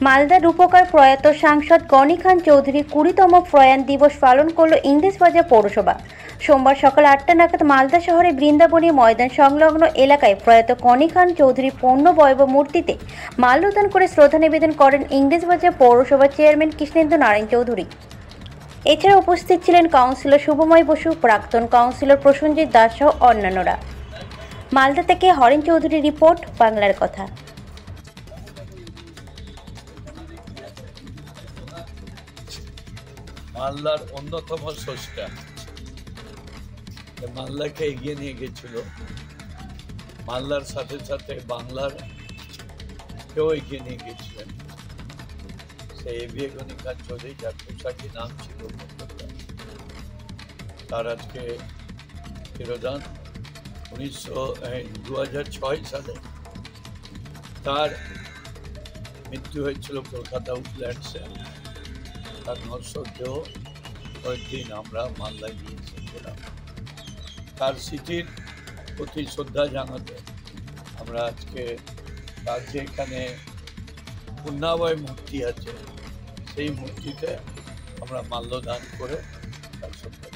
মালদার রূপকার প্রয়াত সাংসদ গনি খান চৌধুরী 20তম প্রয়াণ দিবস পালন করল ইংরেজবাজার পৌরসভা। সোমবার সকাল 8টা নাগাদ মালদা শহরে বৃন্দাবনী ময়দান সংলগ্ন এলাকায় প্রয়াত গনি খান চৌধুরী পূর্ণবয়ব মূর্তিতে মাল্যদান করে শ্রদ্ধা নিবেদন করেন ইংরেজবাজার পৌরসভার চেয়ারম্যান কৃষ্ণেন্দু নারায়ণ চৌধুরী। এছাড়া উপস্থিত ছিলেন কাউন্সিলর শুভময় বসু, প্রাক্তন কাউন্সিলর প্রসেনজিৎ দাস সহ অন্যান্যরা। মালদা থেকে হরেন চৌধুরীর রিপোর্ট, বাংলার কথা। মালদার অন্যতম স্রষ্টা মালদাকে এগিয়ে নিয়ে গেছিল, মালদার সাথে সাথে বাংলার কেউ এগিয়ে নিয়ে গেছিলেন। সেই এ.বি.এ. গনি খান চৌধুরী, যার পোশাকি নাম ছিল তার আজকে তিরোধান 2006 সালে তার মৃত্যু হয়েছিল কলকাতা উডল্যান্ডসে। তার নশ্বর দেহ কয়েকদিন আমরা মালদায় গিয়েছিলাম তার স্মৃতির প্রতি শ্রদ্ধা জানাতে। আমরা আজকে তার যে এখানে পূর্ণাবয় মূর্তি আছে সেই মূর্তিতে আমরা মাল্যদান করে তার শ্রদ্ধা